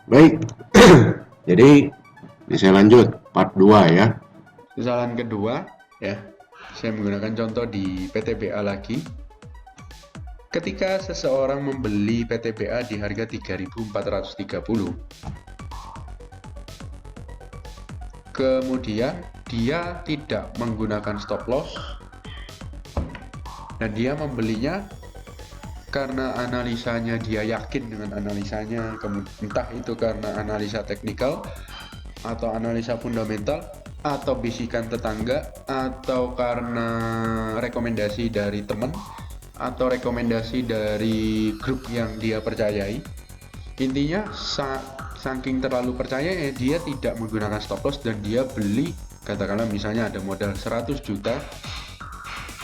Baik, jadi ini saya lanjut part 2 ya. Kesalahan kedua, ya, saya menggunakan contoh di PTBA lagi. Ketika seseorang membeli PTBA di harga 3.430, kemudian dia tidak menggunakan stop loss dan dia membelinya karena analisanya dia yakin dengan analisanya, entah itu karena analisa teknikal atau analisa fundamental atau bisikan tetangga atau karena rekomendasi dari teman atau rekomendasi dari grup yang dia percayai. Intinya saking terlalu percaya dia tidak menggunakan stop loss dan dia beli, katakanlah misalnya ada modal 100 juta,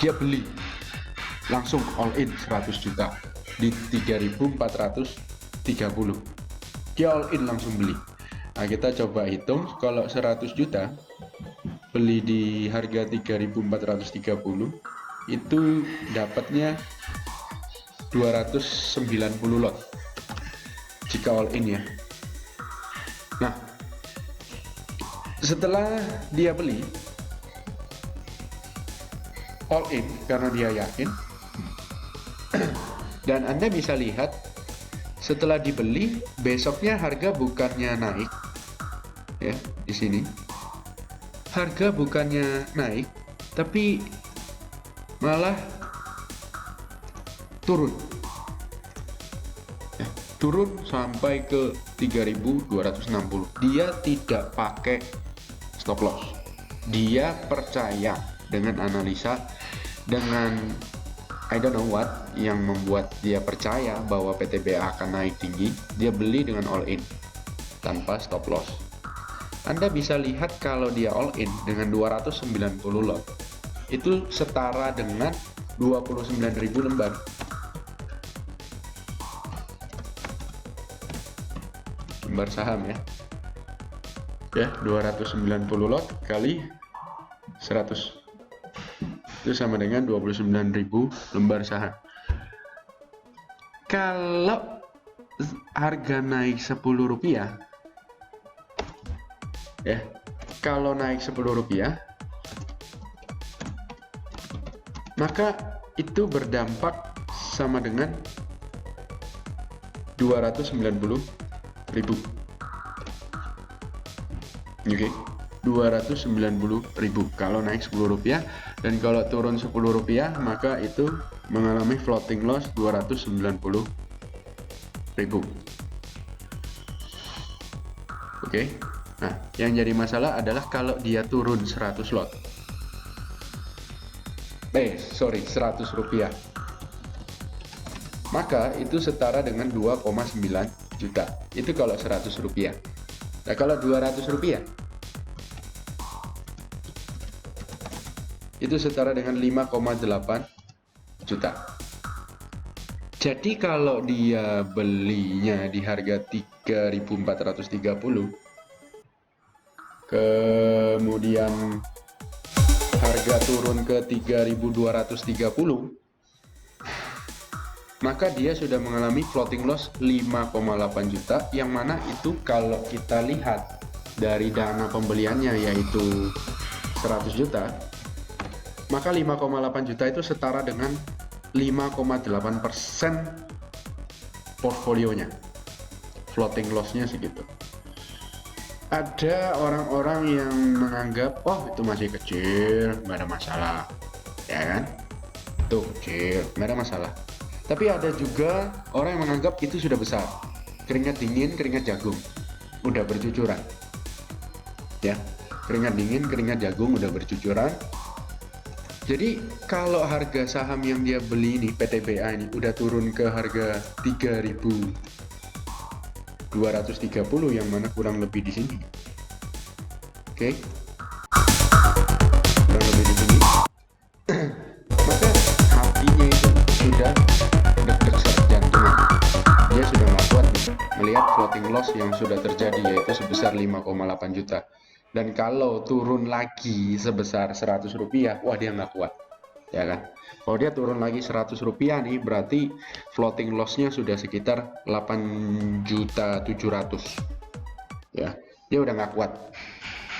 dia beli langsung all in 100 juta di 3.430, dia all in langsung beli. Nah, kita coba hitung kalau 100 juta beli di harga 3.430 itu dapatnya 290 lot jika all in ya. Nah, setelah dia beli all in karena dia yakin, dan Anda bisa lihat setelah dibeli besoknya harga bukannya naik ya, di sini harga bukannya naik tapi malah turun ya, turun sampai ke 3.260. Dia tidak pakai stop loss, dia percaya dengan analisa, dengan I don't know what yang membuat dia percaya bahwa PTBA akan naik tinggi. Dia beli dengan all in tanpa stop loss. Anda bisa lihat kalau dia all in dengan 290 lot itu setara dengan 29.000 lembar. Lembar saham ya. Ya, 290 lot kali 100 itu sama dengan 29.000 lembar saham. Kalau harga naik 10 rupiah ya, kalau naik 10 rupiah maka itu berdampak sama dengan 290.000. Oke, 290.000 kalau naik 10 rupiah, dan kalau turun 10 rupiah maka itu mengalami floating loss 290.000. Oke. Nah, yang jadi masalah adalah kalau dia turun 100 lot. 100 rupiah. Maka itu setara dengan 2,9 juta. Itu kalau 100 rupiah. Nah, kalau 200 rupiah itu setara dengan 5,8 juta. Jadi kalau dia belinya di harga 3.430, kemudian harga turun ke 3.230, maka dia sudah mengalami floating loss 5,8 juta, yang mana itu kalau kita lihat dari dana pembeliannya yaitu 100 juta, maka 5,8 juta itu setara dengan 5,8% portfolionya. Floating loss-nya segitu. Ada orang-orang yang menganggap, oh itu masih kecil, nggak ada masalah, ya kan? Itu kecil, nggak ada masalah. Tapi ada juga orang yang menganggap itu sudah besar. Keringat dingin, keringat jagung, udah bercucuran. Ya, keringat dingin, keringat jagung udah bercucuran. Jadi kalau harga saham yang dia beli ini, PTBA ini, udah turun ke harga 3.230, yang mana kurang lebih di sini. Oke. Kurang lebih di sini. Maka hatinya itu sudah deg-deg jantungan. Dia sudah nggak kuat nih, melihat floating loss yang sudah terjadi yaitu sebesar 5,8 juta. Dan kalau turun lagi sebesar 100 rupiah, wah dia nggak kuat, ya kan? Kalau dia turun lagi 100 rupiah nih, berarti floating loss-nya sudah sekitar 8.700.000. ya, dia udah nggak kuat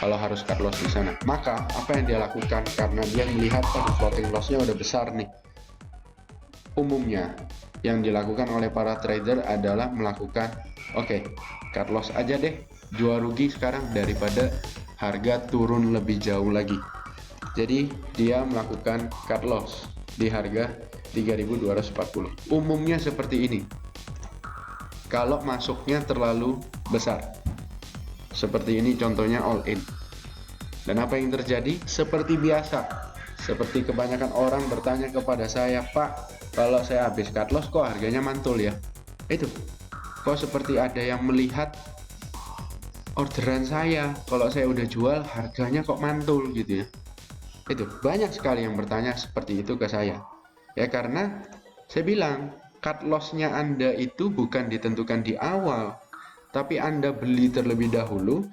kalau harus cut loss di sana. Maka apa yang dia lakukan, karena dia melihat floating lossnya udah besar nih, umumnya yang dilakukan oleh para trader adalah melakukan oke, cut loss aja deh, jual rugi sekarang daripada harga turun lebih jauh lagi. Jadi dia melakukan cut loss di harga 3240. Umumnya seperti ini kalau masuknya terlalu besar. Seperti ini contohnya all in. Dan apa yang terjadi? Seperti biasa, seperti kebanyakan orang bertanya kepada saya, Pak, kalau saya habis cut loss kok harganya mantul ya? Itu kok seperti ada yang melihat orderan saya, kalau saya udah jual harganya kok mantul gitu ya. Itu banyak sekali yang bertanya seperti itu ke saya ya, karena saya bilang cut loss-nya Anda itu bukan ditentukan di awal, tapi Anda beli terlebih dahulu,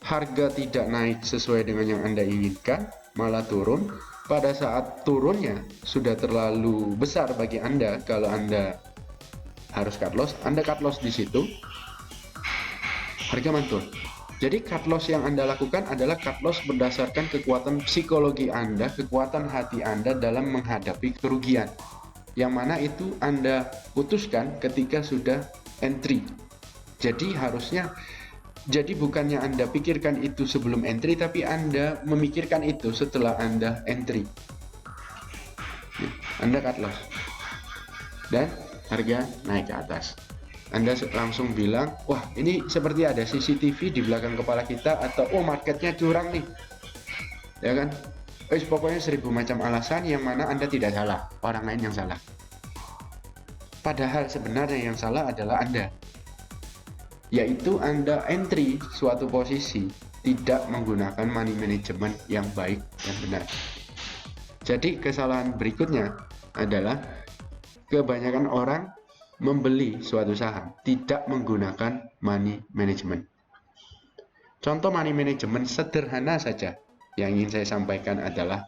harga tidak naik sesuai dengan yang Anda inginkan, malah turun. Pada saat turunnya sudah terlalu besar bagi Anda, kalau Anda harus cut loss, Anda cut loss di situ, harga mantul. Jadi cut loss yang Anda lakukan adalah cut loss berdasarkan kekuatan psikologi Anda, kekuatan hati Anda dalam menghadapi kerugian, yang mana itu Anda putuskan ketika sudah entry. Jadi harusnya, jadi bukannya Anda pikirkan itu sebelum entry, tapi Anda memikirkan itu setelah Anda entry. Anda cut loss dan harga naik ke atas. Anda langsung bilang, wah ini seperti ada CCTV di belakang kepala kita, atau oh marketnya curang nih, ya kan? Pokoknya 1000 macam alasan yang mana Anda tidak salah, orang lain yang salah. Padahal sebenarnya yang salah adalah Anda, yaitu Anda entry suatu posisi tidak menggunakan money management yang baik dan benar. Jadi kesalahan berikutnya adalah kebanyakan orang membeli suatu saham tidak menggunakan money management. Contoh money management sederhana saja yang ingin saya sampaikan adalah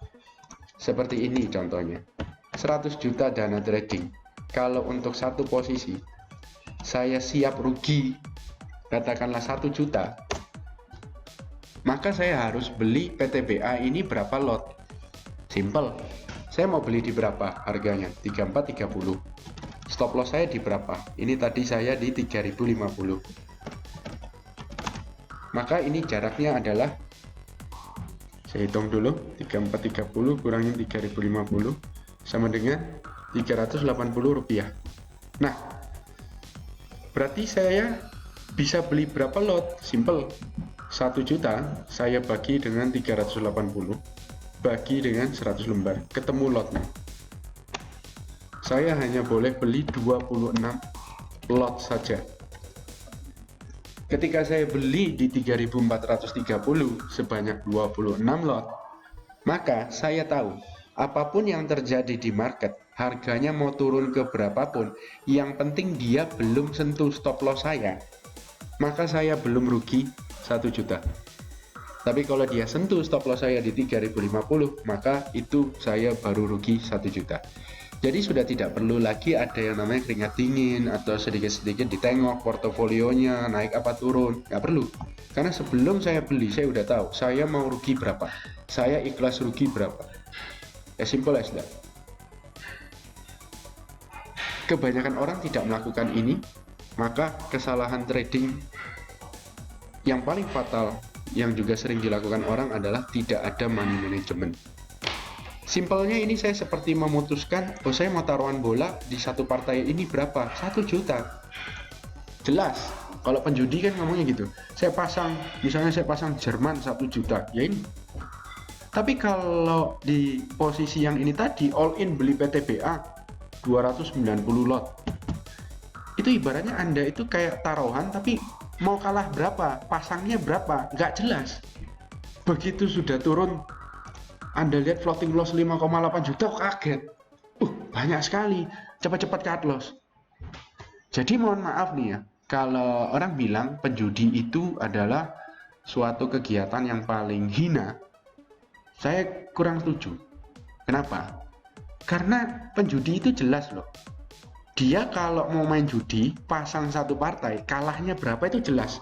seperti ini contohnya. 100 juta dana trading. Kalau untuk satu posisi saya siap rugi katakanlah 1 juta, maka saya harus beli PTBA ini berapa lot? Simple. Saya mau beli di berapa harganya? 34.30. Stop loss saya di berapa? Ini tadi saya di 3050. Maka ini jaraknya adalah, saya hitung dulu, 3430 kurangin 3050 sama dengan 380 rupiah. Nah, berarti saya bisa beli berapa lot? Simple. 1 juta saya bagi dengan 380 bagi dengan 100 lembar, ketemu lotnya. Saya hanya boleh beli 26 lot saja. Ketika saya beli di 3430 sebanyak 26 lot, maka saya tahu apapun yang terjadi di market, harganya mau turun ke berapapun, yang penting dia belum sentuh stop loss saya, maka saya belum rugi 1 juta. Tapi kalau dia sentuh stop loss saya di 3050, maka itu saya baru rugi 1 juta. Jadi sudah tidak perlu lagi ada yang namanya keringat dingin atau sedikit-sedikit ditengok portofolionya naik apa turun, nggak perlu. Karena sebelum saya beli saya udah tahu saya mau rugi berapa, saya ikhlas rugi berapa. As simple as that. Kebanyakan orang tidak melakukan ini, maka kesalahan trading yang paling fatal yang juga sering dilakukan orang adalah tidak ada money management. Simpelnya ini saya seperti memutuskan, oh saya mau taruhan bola di satu partai ini berapa? 1 juta. Jelas, kalau penjudi kan ngomongnya gitu. Saya pasang, misalnya saya pasang Jerman 1 juta, ya ini. Tapi kalau di posisi yang ini tadi, all in beli PTBA 290 lot. Itu ibaratnya Anda itu kayak taruhan, tapi mau kalah berapa? Pasangnya berapa? Nggak jelas. Begitu sudah turun, Anda lihat floating loss 5,8 juta, kaget. Banyak sekali. Cepat-cepat cut loss. Jadi mohon maaf nih ya, kalau orang bilang penjudi itu adalah suatu kegiatan yang paling hina, saya kurang setuju. Kenapa? Karena penjudi itu jelas loh. Dia kalau mau main judi, pasang satu partai, kalahnya berapa itu jelas.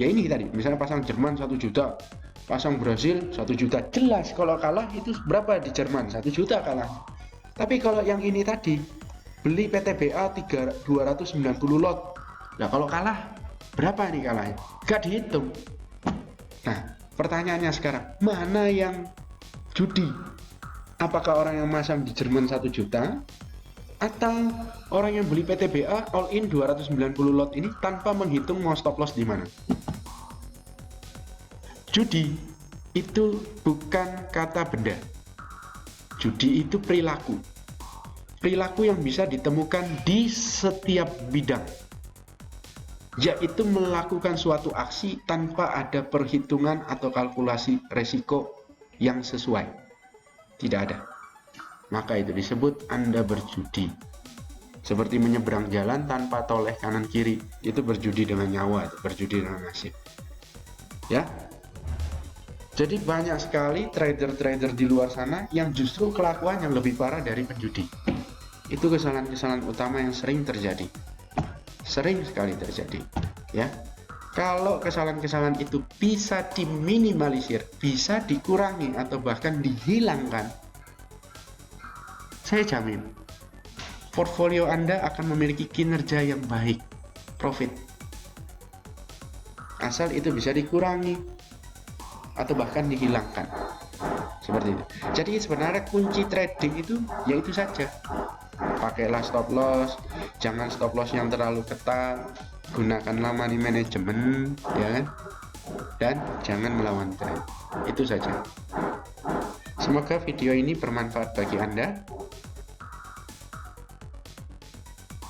Ya ini tadi, misalnya pasang Jerman 1 juta, pasang Brasil 1 juta, jelas kalau kalah itu berapa di Jerman, 1 juta kalah. Tapi kalau yang ini tadi, beli PTBA 290 lot, nah kalau kalah berapa nih kalahnya? Gak dihitung. Nah pertanyaannya sekarang, mana yang judi? Apakah orang yang masang di Jerman 1 juta atau orang yang beli PTBA all in 290 lot ini tanpa menghitung mau stop loss di mana? Judi itu bukan kata benda. Judi itu perilaku. Perilaku yang bisa ditemukan di setiap bidang, yaitu melakukan suatu aksi tanpa ada perhitungan atau kalkulasi resiko yang sesuai. Tidak ada. Maka itu disebut Anda berjudi. Seperti menyeberang jalan tanpa toleh kanan kiri, itu berjudi dengan nyawa, itu berjudi dengan nasib. Ya. Jadi banyak sekali trader-trader di luar sana yang justru kelakuan yang lebih parah dari penjudi. Itu kesalahan-kesalahan utama yang sering terjadi. Sering sekali terjadi, ya. Kalau kesalahan-kesalahan itu bisa diminimalisir, bisa dikurangi atau bahkan dihilangkan, saya jamin portfolio Anda akan memiliki kinerja yang baik, profit. Asal itu bisa dikurangi atau bahkan dihilangkan. Seperti itu. Jadi sebenarnya kunci trading itu yaitu saja. Pakailah stop loss, jangan stop loss yang terlalu ketat, gunakanlah money management, ya kan? Dan jangan melawan trend. Itu saja. Semoga video ini bermanfaat bagi Anda.